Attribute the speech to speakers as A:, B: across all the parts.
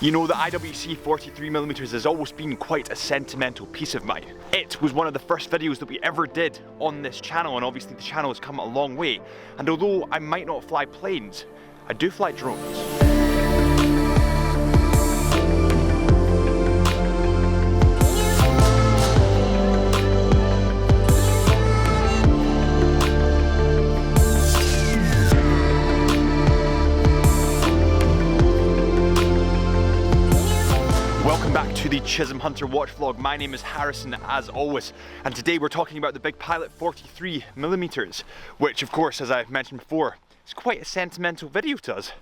A: You know, the IWC 43mm has always been quite a sentimental piece of mine. It was one of the first videos that we ever did on this channel, and obviously the channel has come a long way. And although I might not fly planes, I do fly drones. Welcome back to the Chisholm Hunter watch vlog. My name is Harrison as always, and today we're talking about the Big Pilot 43mm, which of course, as I've mentioned before, is quite a sentimental video to us.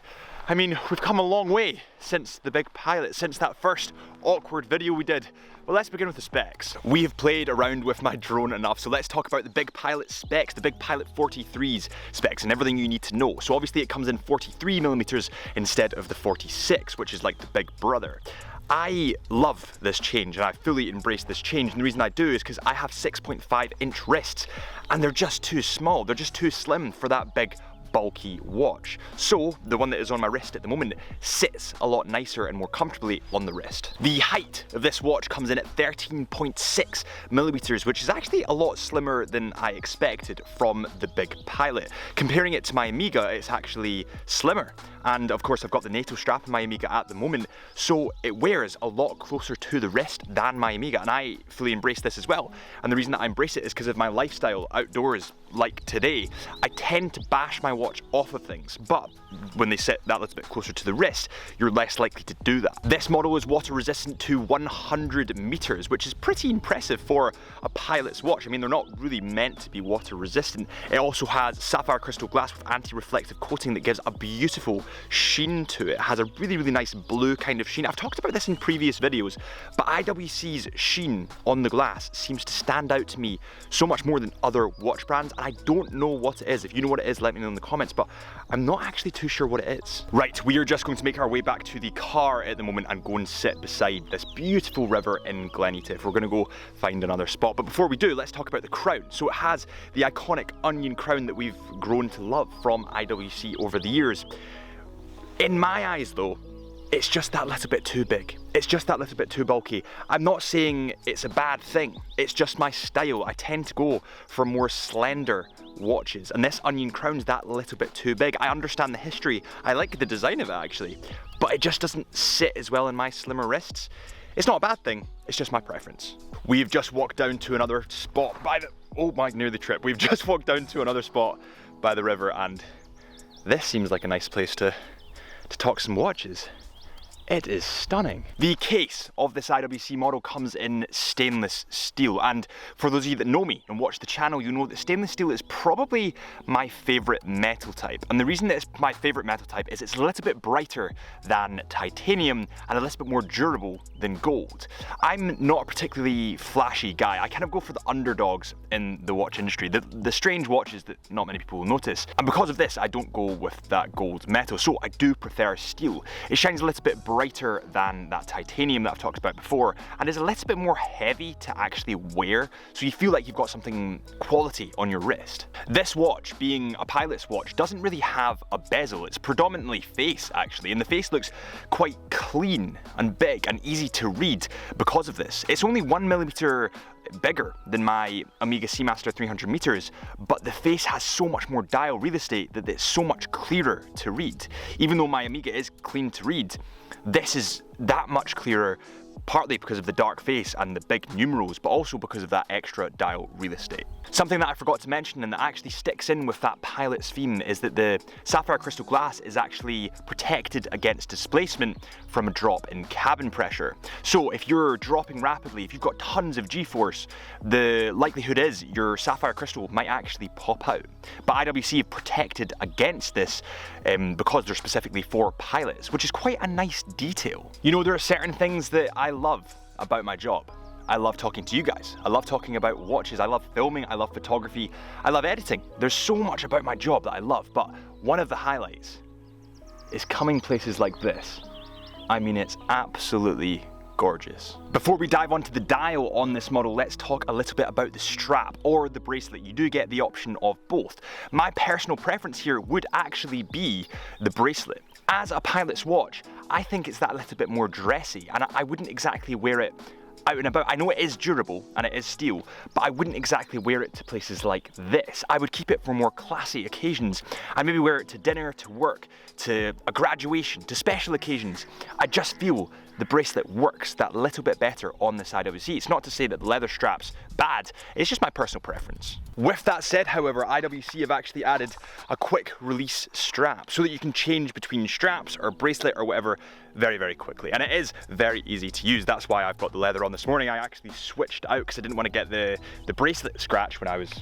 A: I mean, we've come a long way since the Big Pilot, since that first awkward video we did. Well, let's begin with the specs. We have played around with my drone enough, so let's talk about the Big Pilot specs, the Big Pilot 43's specs, and everything you need to know. So obviously it comes in 43mm instead of the 46, which is like the big brother. I love this change, and I fully embrace this change, and the reason I do is because I have 6.5-inch wrists, and they're just too small, they're just too slim for that big bulky watch. So the one that is on my wrist at the moment sits a lot nicer and more comfortably on the wrist. The height of this watch comes in at 13.6mm, which is actually a lot slimmer than I expected from the Big Pilot. Comparing it to my Amiga, it's actually slimmer. And of course I've got the NATO strap on my Amiga at the moment, so it wears a lot closer to the wrist than my Amiga, and I fully embrace this as well. And the reason that I embrace it is because of my lifestyle outdoors like today. I tend to bash my watch off of things, but when they sit that little bit closer to the wrist, you're less likely to do that. This model is water resistant to 100 meters, which is pretty impressive for a pilot's watch. I mean, they're not really meant to be water resistant. It also has sapphire crystal glass with anti-reflective coating that gives a beautiful sheen to it. It has a really nice blue kind of sheen. I've talked about this in previous videos, but IWC's sheen on the glass seems to stand out to me so much more than other watch brands, and I don't know what it is. If you know what it is, let me know in the comments, but I'm not actually too sure what it is. Right, we are just going to make our way back to the car at the moment and go and sit beside this beautiful river in Gleneath. We're going to go find another spot, but before we do, let's talk about the crown. So it has the iconic onion crown that we've grown to love from IWC over the years. In my eyes though, it's just that little bit too big. It's just that little bit too bulky. I'm not saying it's a bad thing, it's just my style. I tend to go for more slender watches, and this onion crown's that little bit too big. I understand the history, I like the design of it actually, but it just doesn't sit as well in my slimmer wrists. It's not a bad thing, it's just my preference. We've just walked down to another spot by the, oh my, nearly tripped. We've just walked down to another spot by the river, and this seems like a nice place to talk some watches. It is stunning. The case of this IWC model comes in stainless steel, and for those of you that know me and watch the channel, you know that stainless steel is probably my favourite metal type. And the reason that it's my favourite metal type is it's a little bit brighter than titanium and a little bit more durable than gold. I'm not a particularly flashy guy. I kind of go for the underdogs in the watch industry, the strange watches that not many people will notice. And because of this, I don't go with that gold metal, so I do prefer steel. It shines a little bit brighter than that titanium that I've talked about before, and is a little bit more heavy to actually wear, so you feel like you've got something quality on your wrist. This watch, being a pilot's watch, doesn't really have a bezel. It's predominantly face actually, and the face looks quite clean and big and easy to read because of this. It's only 1mm bigger than my Amiga Seamaster 300 meters, but the face has so much more dial real estate that it's so much clearer to read. Even though my Amiga is clean to read, this is that much clearer, partly because of the dark face and the big numerals, but also because of that extra dial real estate. Something that I forgot to mention and that actually sticks in with that pilot's theme is that the sapphire crystal glass is actually protected against displacement from a drop in cabin pressure. So if you're dropping rapidly, if you've got tons of G-force, the likelihood is your sapphire crystal might actually pop out. But IWC have protected against this because they're specifically for pilots, which is quite a nice detail. You know, there are certain things that I love about my job. I love talking to you guys. I love talking about watches. I love filming. I love photography. I love editing. There's so much about my job that I love, but one of the highlights is coming places like this. I mean, it's absolutely gorgeous. Before we dive onto the dial on this model, let's talk a little bit about the strap or the bracelet. You do get the option of both. My personal preference here would actually be the bracelet. As a pilot's watch, I think it's that little bit more dressy, and I wouldn't exactly wear it out and about. I know it is durable and it is steel, but I wouldn't exactly wear it to places like this. I would keep it for more classy occasions. I'd maybe wear it to dinner, to work, to a graduation, to special occasions. I just feel the bracelet works that little bit better on this IWC. It's not to say that the leather strap's bad, it's just my personal preference. With that said, however, IWC have actually added a quick release strap so that you can change between straps or bracelet or whatever very, very quickly. And it is very easy to use. That's why I've got the leather on this morning. I actually switched out because I didn't want to get the bracelet scratch when I was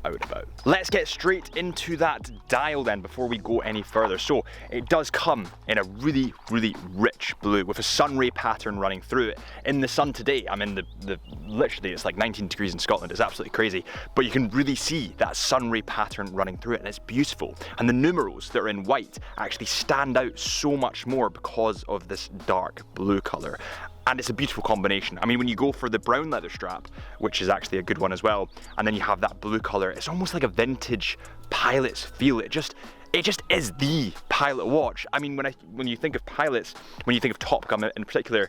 A: out and about. Let's get straight into that dial then before we go any further. So it does come in a really, really rich blue with a sunray pattern running through it. In the sun today, I'm in the literally it's like 19 degrees in Scotland. It's absolutely crazy, but you can really see that sunray pattern running through it, and it's beautiful. And the numerals that are in white actually stand out so much more because of this dark blue color. And it's a beautiful combination. I mean, when you go for the brown leather strap, which is actually a good one as well, and then you have that blue color, it's almost like a vintage pilot's feel. It just is the pilot watch. I mean, when you think of pilots, when you think of Top Gun in particular,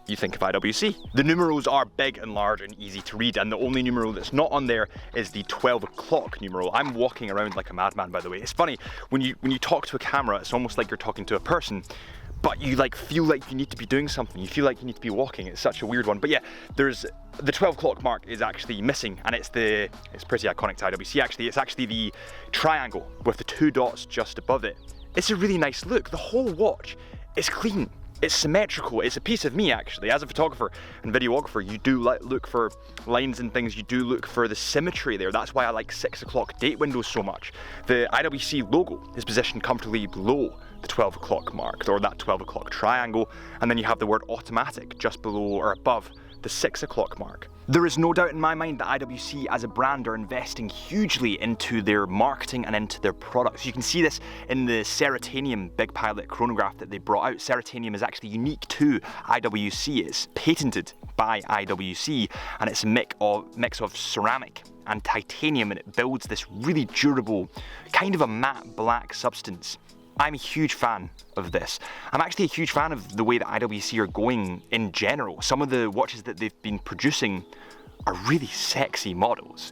A: you think of IWC. The numerals are big and large and easy to read, and the only numeral that's not on there is the 12 o'clock numeral. I'm walking around like a madman, by the way. It's funny, when you talk to a camera, it's almost like you're talking to a person, but you feel like you need to be doing something. You feel like you need to be walking. It's such a weird one. But yeah, there's the 12 o'clock mark is actually missing, and it's pretty iconic to IWC actually. It's actually the triangle with the 2 dots just above it. It's a really nice look. The whole watch is clean. It's symmetrical. It's a piece of me actually. As a photographer and videographer, you do look for lines and things. You do look for the symmetry there. That's why I like 6 o'clock date windows so much. The IWC logo is positioned comfortably below the 12 o'clock mark, or that 12 o'clock triangle, and then you have the word automatic just below or above the 6 o'clock mark. There is no doubt in my mind that IWC as a brand are investing hugely into their marketing and into their products. You can see this in the Ceratanium Big Pilot chronograph that they brought out. Ceratanium is actually unique to IWC. It's patented by IWC, and it's a mix of ceramic and titanium, and it builds this really durable, kind of a matte black substance. I'm a huge fan of this. I'm actually a huge fan of the way that IWC are going in general. Some of the watches that they've been producing are really sexy models.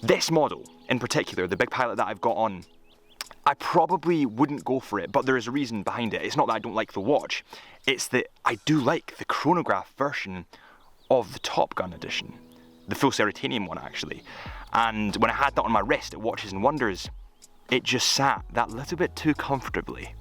A: This model in particular, the Big Pilot that I've got on, I probably wouldn't go for it, but there is a reason behind it. It's not that I don't like the watch, it's that I do like the chronograph version of the Top Gun edition, the full Ceratanium one actually. And when I had that on my wrist at Watches and Wonders, it just sat that little bit too comfortably.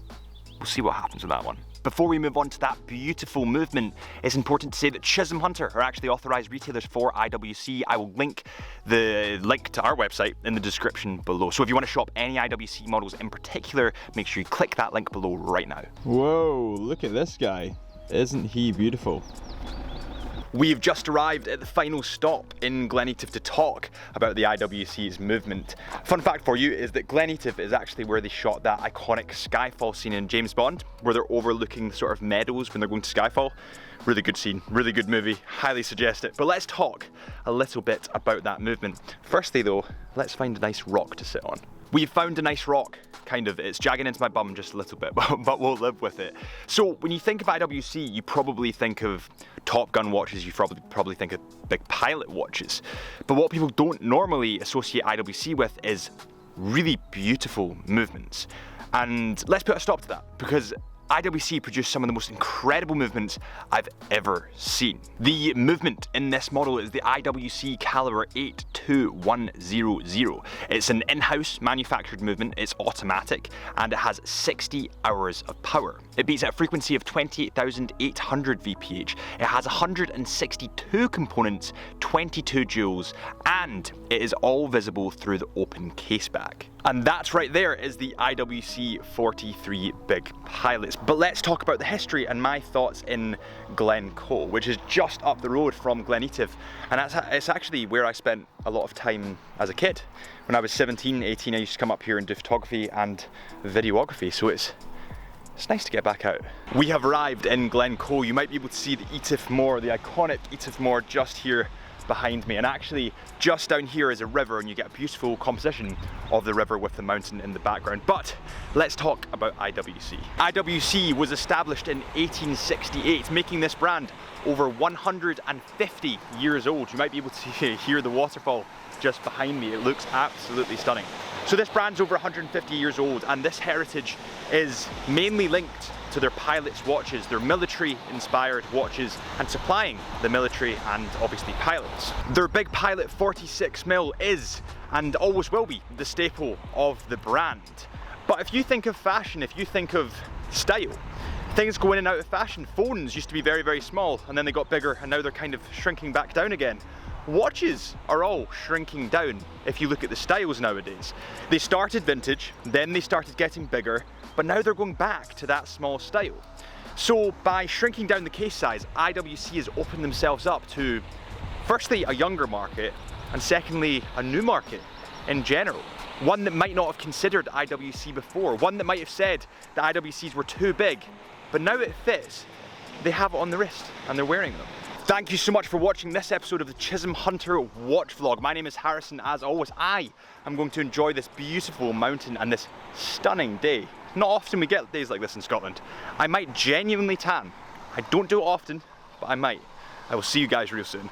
A: We'll see what happens with that one. Before we move on to that beautiful movement, it's important to say that Chisholm Hunter are actually authorized retailers for IWC. I will link the link to our website in the description below. So if you want to shop any IWC models in particular, make sure you click that link below right now.
B: Whoa, look at this guy. Isn't he beautiful?
A: We've just arrived at the final stop in Gleneative to talk about the IWC's movement. Fun fact for you is that Gleneative is actually where they shot that iconic Skyfall scene in James Bond, where they're overlooking the sort of meadows when they're going to Skyfall. Really good scene, really good movie, highly suggest it. But let's talk a little bit about that movement. Firstly though, let's find a nice rock to sit on. We've found a nice rock, kind of. It's jagging into my bum just a little bit, but we'll live with it. So when you think of IWC, you probably think of Top Gun watches, you probably think of Big Pilot watches. But what people don't normally associate IWC with is really beautiful movements. And let's put a stop to that, because IWC produced some of the most incredible movements I've ever seen. The movement in this model is the IWC Caliber 82100. It's an in-house manufactured movement, it's automatic, and it has 60 hours of power. It beats at a frequency of 28,800 VPH. It has 162 components, 22 jewels, and it is all visible through the open case back. And that's right there is the IWC 43 Big Pilots. But let's talk about the history and my thoughts in Glencoe, which is just up the road from Gleneative. And it's actually where I spent a lot of time as a kid. When I was 17, 18, I used to come up here and do photography and videography. So it's It's nice to get back out. We have arrived in Glencoe. You might be able to see the Eatif Moor, the iconic Eatif Moor just here behind me. And actually just down here is a river, and you get a beautiful composition of the river with the mountain in the background. But let's talk about IWC. IWC was established in 1868, making this brand over 150 years old. You might be able to hear the waterfall just behind me. It looks absolutely stunning. So this brand's over 150 years old, and this heritage is mainly linked to their pilots' watches, their military-inspired watches, and supplying the military and obviously pilots. Their Big Pilot 46mm is, and always will be, the staple of the brand. But if you think of fashion, if you think of style, things go in and out of fashion. Phones used to be very, very small, and then they got bigger, and now they're kind of shrinking back down again. Watches are all shrinking down if you look at the styles nowadays. They started vintage, then they started getting bigger, but now they're going back to that small style. So by shrinking down the case size, IWC has opened themselves up to, firstly, a younger market, and secondly, a new market in general. One that might not have considered IWC before, one that might have said that IWCs were too big, but now it fits. They have it on the wrist and they're wearing them. Thank you so much for watching this episode of the Chisholm Hunter watch vlog. My name is Harrison. As always, I am going to enjoy this beautiful mountain and this stunning day. Not often we get days like this in Scotland. I might genuinely tan. I don't do it often, but I might. I will see you guys real soon.